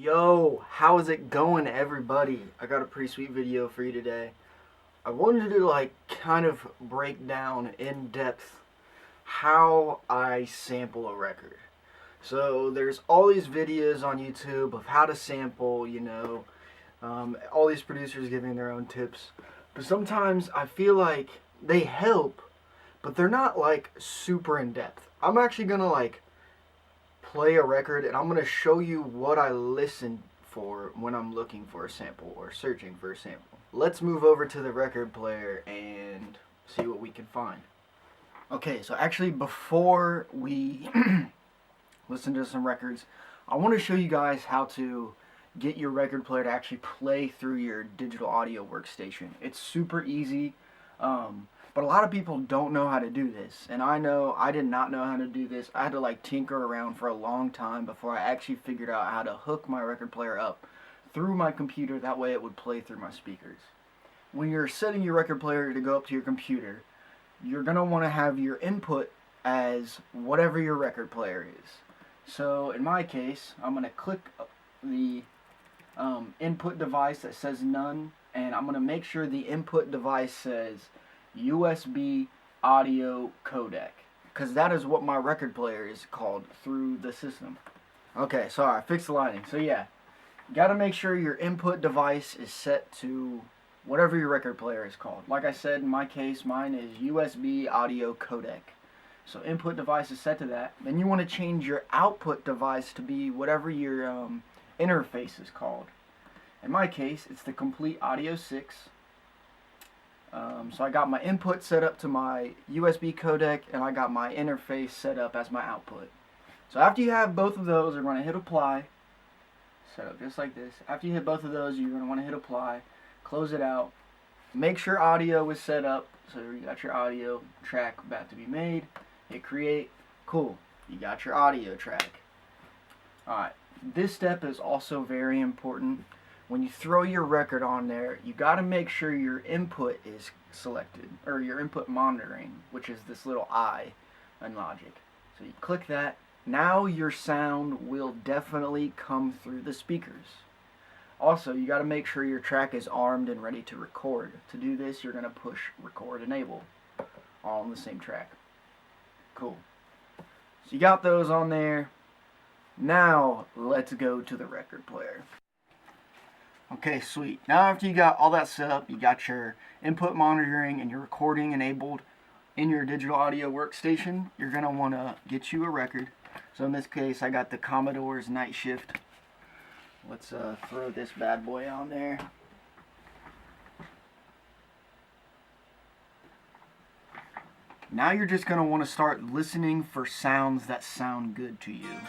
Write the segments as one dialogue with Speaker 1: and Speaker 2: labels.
Speaker 1: Yo, how's it going, everybody? I got a pretty sweet video for you today. I wanted to kind of break down in depth how I sample a record. So there's all these videos on YouTube of how to sample, all these producers giving their own tips. But sometimes I feel like they help, but they're not like super in depth. I'm actually gonna play a record and I'm going to show you what I listen for when I'm looking for a sample or searching for a sample. Let's move over to the record player and see what we can find. Okay, so actually before we listen to some records, I want to show you guys how to get your record player to actually play through your digital audio workstation. It's super easy. But a lot of people don't know how to do this, and I know I did not know how to do this. I had to tinker around for a long time before I actually figured out how to hook my record player up through my computer. That way it would play through my speakers. When you're setting your record player to go up to your computer, you're going to want to have your input as whatever your record player is. So in my case, I'm going to click the input device that says none, and I'm going to make sure the input device says USB audio codec, because that is what my record player is called through the system. Okay, sorry, I fixed the lighting. So yeah, you gotta make sure your input device is set to whatever your record player is called. Like I said, in my case, mine is USB audio codec. So input device is set to that. Then you want to change your output device to be whatever your interface is called. In my case, it's the Complete Audio 6. So I got my input set up to my USB codec, and I got my interface set up as my output. So after you have both of those, you're going to hit apply. Set up just like this. After you hit both of those, you're going to want to hit apply. Close it out. Make sure audio is set up. So you got your audio track about to be made. Hit create. Cool. You got your audio track. Alright. This step is also very important. When you throw your record on there, you got to make sure your input is selected, or your input monitoring, which is this little I in Logic. So you click that. Now your sound will definitely come through the speakers. Also, you got to make sure your track is armed and ready to record. To do this, you're going to push record enable, all on the same track. Cool. So you got those on there. Now let's go to the record player. Okay, sweet. Now after you got all that set up, you got your input monitoring and your recording enabled in your digital audio workstation, you're going to want to get you a record. So in this case, I got the Commodore's Night Shift. Let's throw this bad boy on there. Now you're just going to want to start listening for sounds that sound good to you.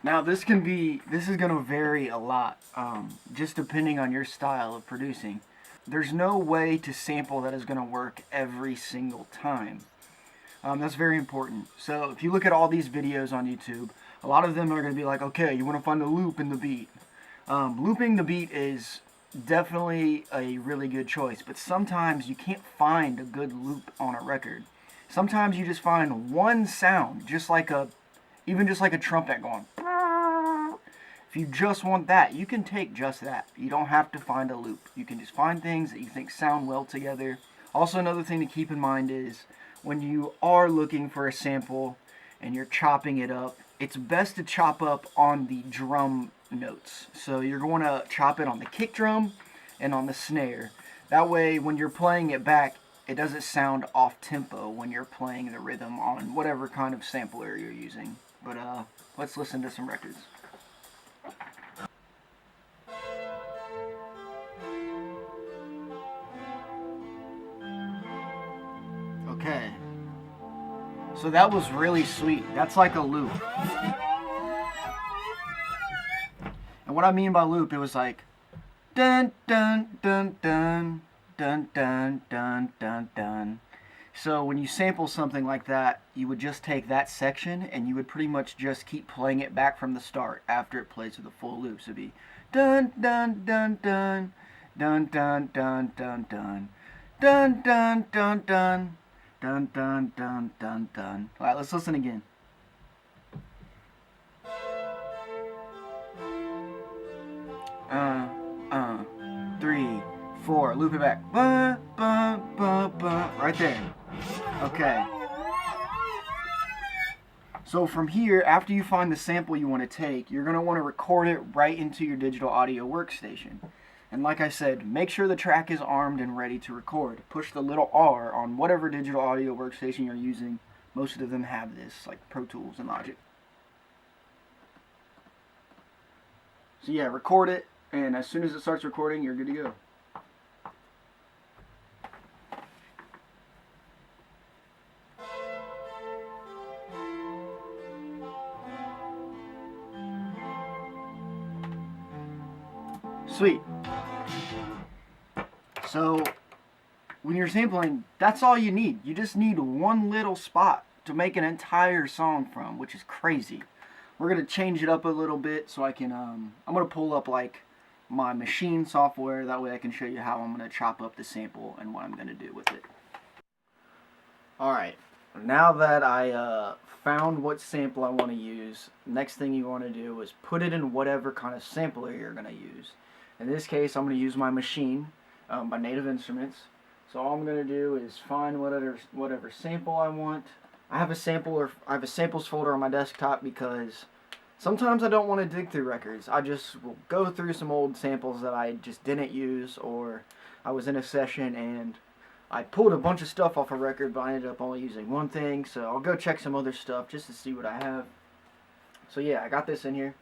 Speaker 1: Now this is going to vary a lot, just depending on your style of producing. There's no way to sample that is going to work every single time. That's very important. So if you look at all these videos on YouTube, a lot of them are going to be like, okay, you want to find a loop in the beat. Looping the beat is definitely a really good choice, but sometimes you can't find a good loop on a record. Sometimes you just find one sound, even just like a trumpet going. If you just want that, you can take just that. You don't have to find a loop. You can just find things that you think sound well together. Also, another thing to keep in mind is when you are looking for a sample and you're chopping it up, it's best to chop up on the drum notes. So you're going to chop it on the kick drum and on the snare. That way, when you're playing it back, it doesn't sound off tempo when you're playing the rhythm on whatever kind of sampler you're using. But let's listen to some records. Okay, so that was really sweet. That's like a loop. And what I mean by loop, it was like dun dun dun dun dun dun dun dun dun. So when you sample something like that, you would just take that section and you would pretty much just keep playing it back from the start after it plays with a full loop. So it'd be dun dun dun dun dun dun dun dun dun dun dun dun dun. Dun dun dun dun dun. Alright, let's listen again. 3, 4. Loop it back. Ba, ba, ba, ba. Right there. Okay. So from here, after you find the sample you want to take, you're going to want to record it right into your digital audio workstation. And like I said, make sure the track is armed and ready to record. Push the little R on whatever digital audio workstation you're using. Most of them have this, like Pro Tools and Logic. So yeah, record it, and as soon as it starts recording, you're good to go. Sweet. So when you're sampling, that's all you need. You just need one little spot to make an entire song from, which is crazy. We're going to change it up a little bit so I can, I'm going to pull up like my machine software. That way I can show you how I'm going to chop up the sample and what I'm going to do with it. Alright, now that I found what sample I want to use, next thing you want to do is put it in whatever kind of sampler you're going to use. In this case, I'm going to use my machine by Native Instruments. So all I'm going to do is find whatever sample I want. I have a samples folder on my desktop because sometimes I don't want to dig through records. I just will go through some old samples that I just didn't use, or I was in a session and I pulled a bunch of stuff off a record, but I ended up only using one thing. So I'll go check some other stuff just to see what I have. So yeah, I got this in here.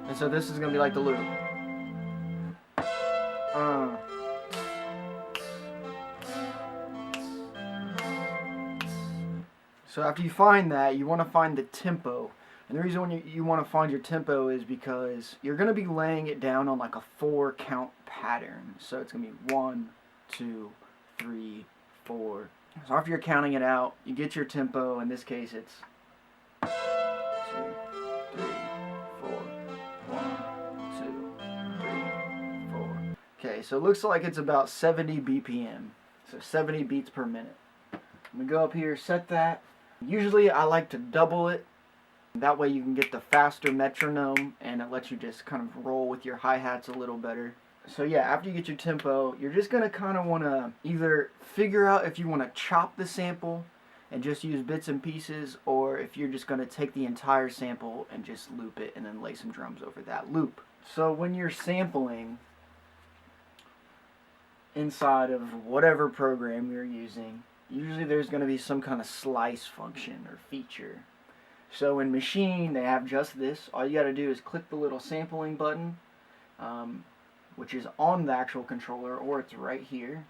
Speaker 1: And so this is going to be like the loop. So after you find that, you want to find the tempo. And the reason you want to find your tempo is because you're going to be laying it down on like a 4 count pattern. So it's going to be 1, 2, 3, 4. So after you're counting it out, you get your tempo. In this case, it's 2, 3, 4, 1, 2, 3, 4. Okay, so it looks like it's about 70 BPM. So 70 beats per minute. I'm going to go up here, set that. Usually I like to double it. That way you can get the faster metronome and it lets you just kind of roll with your hi-hats a little better. So yeah, after you get your tempo, you're just going to kind of want to either figure out if you want to chop the sample and just use bits and pieces, or if you're just going to take the entire sample and just loop it and then lay some drums over that loop. So when you're sampling inside of whatever program you're using, usually there's going to be some kind of slice function or feature. So in Machine, they have just this. All you got to do is click the little sampling button, which is on the actual controller, or it's right here.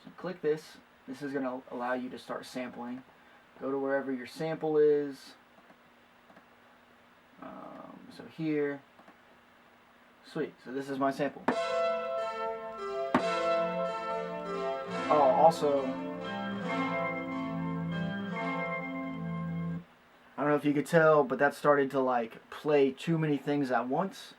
Speaker 1: So click this. This is going to allow you to start sampling. Go to wherever your sample is. So here. Sweet. So this is my sample. Oh, also, I don't know if you could tell, but that started to like play too many things at once.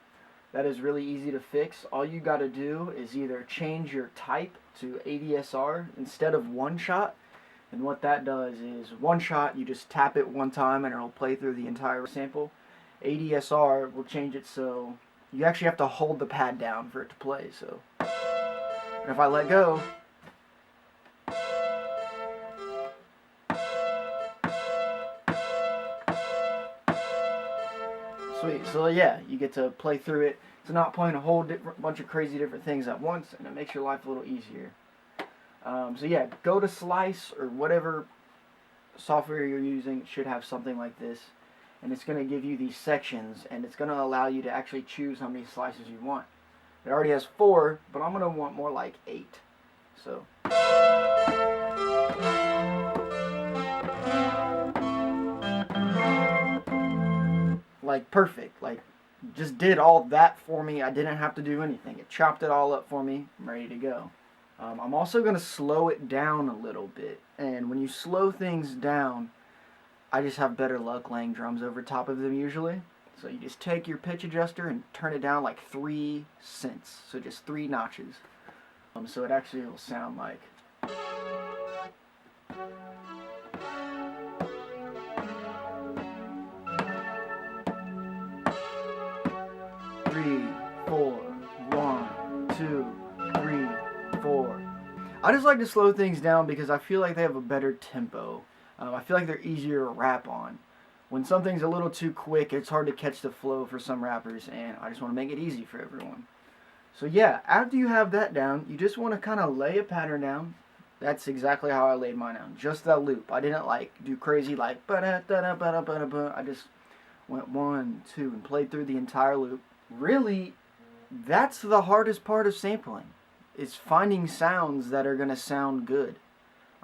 Speaker 1: That is really easy to fix. All you got to do is either change your type to ADSR instead of one shot. And what that does is one shot, you just tap it one time and it'll play through the entire sample. ADSR will change it so you actually have to hold the pad down for it to play. So, and if I let go, sweet. So yeah, you get to play through it. It's not playing a whole bunch of crazy different things at once, and it makes your life a little easier. So yeah, go to Slice or whatever software you're using. It should have something like this, and it's going to give you these sections, and it's going to allow you to actually choose how many slices you want. It already has 4, but I'm going to want more like 8. So. Like perfect, like just did all that for me. I didn't have to do anything. It chopped it all up for me. I'm ready to go. I'm also going to slow it down a little bit, and when you slow things down, I just have better luck laying drums over top of them usually. So you just take your pitch adjuster and turn it down like 3 cents, so just 3 notches. So it actually will sound like. I just like to slow things down because I feel like they have a better tempo. I feel like they're easier to rap on. When something's a little too quick, it's hard to catch the flow for some rappers, and I just want to make it easy for everyone. So yeah, after you have that down, you just want to kind of lay a pattern down. That's exactly how I laid mine down. Just that loop. I didn't like do crazy like ba-da-da-da-ba-da-ba-da-ba. I just went 1, 2 and played through the entire loop. Really, that's the hardest part of sampling. Is finding sounds that are going to sound good.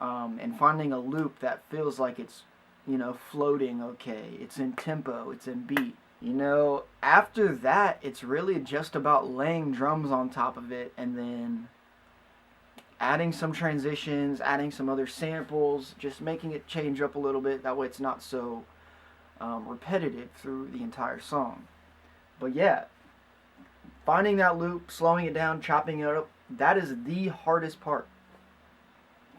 Speaker 1: And finding a loop that feels like it's, floating okay. It's in tempo, it's in beat. After that, it's really just about laying drums on top of it and then adding some transitions, adding some other samples, just making it change up a little bit. That way it's not so repetitive through the entire song. But yeah, finding that loop, slowing it down, chopping it up, that is the hardest part.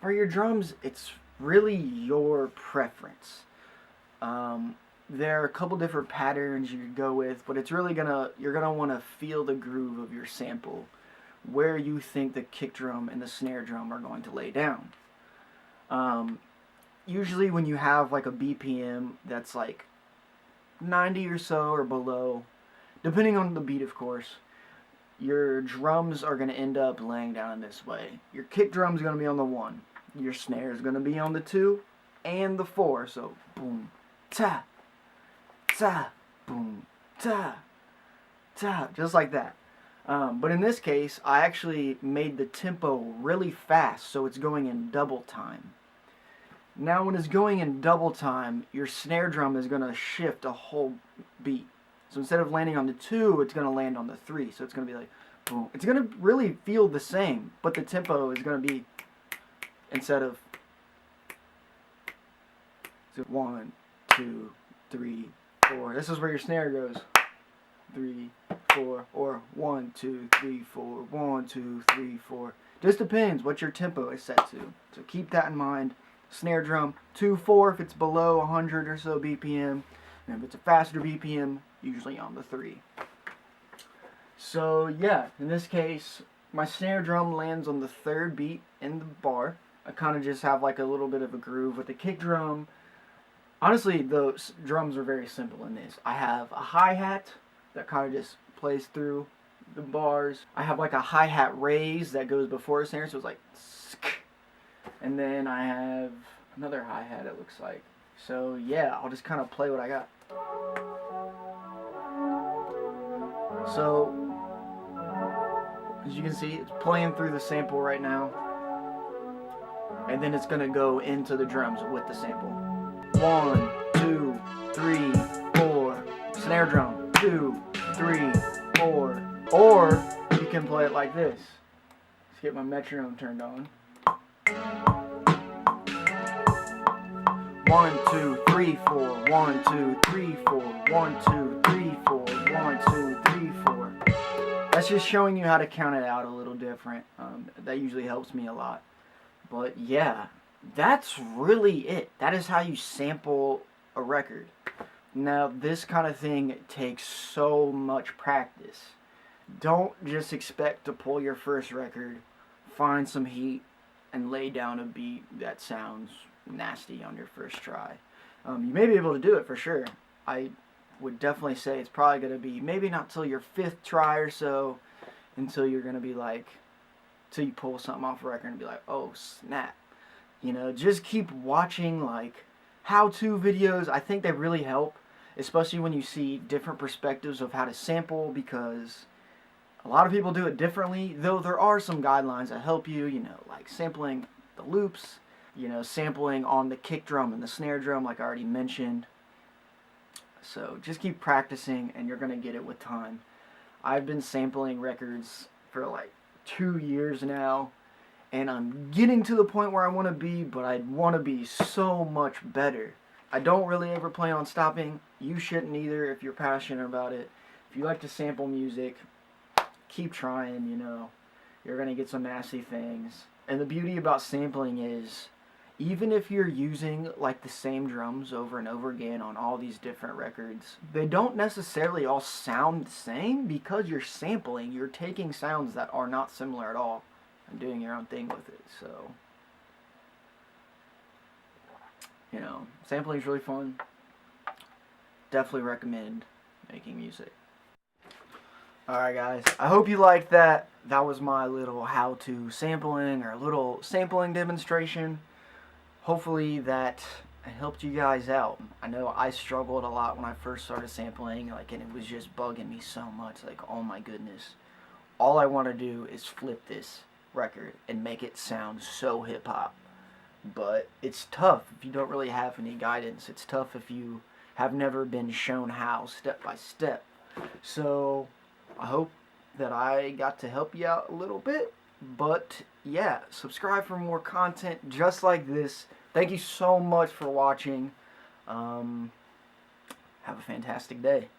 Speaker 1: For your drums, it's really your preference. There are a couple different patterns you could go with, but it's really you're gonna want to feel the groove of your sample, where you think the kick drum and the snare drum are going to lay down. Usually when you have like a BPM that's like 90 or so or below, depending on the beat of course, your drums are going to end up laying down this way. Your kick drum's going to be on the 1, your snare is going to be on the 2 and the 4, so boom, ta, ta, boom, ta, ta, just like that. But in this case, I actually made the tempo really fast, so it's going in double time. Now when it's going in double time, your snare drum is going to shift a whole beat. So instead of landing on the 2, it's going to land on the 3. So it's going to be like, boom. It's going to really feel the same, but the tempo is going to be, instead of 1, 2, 3, 4. This is where your snare goes. 3, 4, or 1, 2, 3, 4, 1, 2, 3, 4. Just depends what your tempo is set to. So keep that in mind. Snare drum 2, 4 if it's below 100 or so BPM. And if it's a faster BPM, usually on the 3. So yeah, in this case, my snare drum lands on the 3rd beat in the bar. I kind of just have like a little bit of a groove with the kick drum. Honestly, the drums are very simple in this. I have a hi-hat that kind of just plays through the bars. I have like a hi-hat raise that goes before a snare, so it's like and then I have another hi-hat, it looks like. So yeah, I'll just kind of play what I got. So, as you can see, it's playing through the sample right now. And then it's going to go into the drums with the sample. 1, 2, 3, 4. Snare drum. 2, 3, 4. Or, you can play it like this. Let's get my metronome turned on. 1, 2, 3, 4. 1, 2, 3, 4. 1, 2, 3, 4. 1, 2, 3, 4. That's just showing you how to count it out a little different. That usually helps me a lot. But yeah, that's really it. That is how you sample a record. Now, this kind of thing takes so much practice. Don't just expect to pull your first record, find some heat, and lay down a beat that sounds nasty on your first try. You may be able to do it for sure. I would definitely say it's probably going to be maybe not till your 5th try or so, until you're going to be like, till you pull something off a record and be like, oh snap. Just keep watching like how-to videos. I think they really help, especially when you see different perspectives of how to sample, because a lot of people do it differently, though there are some guidelines that help you, like sampling the loops, sampling on the kick drum and the snare drum like I already mentioned. So just keep practicing and you're going to get it with time. I've been sampling records for like 2 years now, and I'm getting to the point where I want to be, but I want to be so much better. I don't really ever plan on stopping. You shouldn't either if you're passionate about it. If you like to sample music, keep trying, You're going to get some nasty things. And the beauty about sampling is, even if you're using like the same drums over and over again on all these different records, they don't necessarily all sound the same because you're sampling. You're taking sounds that are not similar at all. and doing your own thing with it. So, you know, sampling is really fun. Definitely recommend making music. Alright guys, I hope you liked that. That was my little how-to sampling, or a little sampling demonstration. Hopefully that helped you guys out. I know I struggled a lot when I first started sampling, like, and it was just bugging me so much, like, oh my goodness. All I want to do is flip this record and make it sound so hip-hop. But it's tough if you don't really have any guidance. It's tough if you have never been shown how, step by step. So I hope that I got to help you out a little bit. But yeah, subscribe for more content just like this. Thank you so much for watching. Have a fantastic day.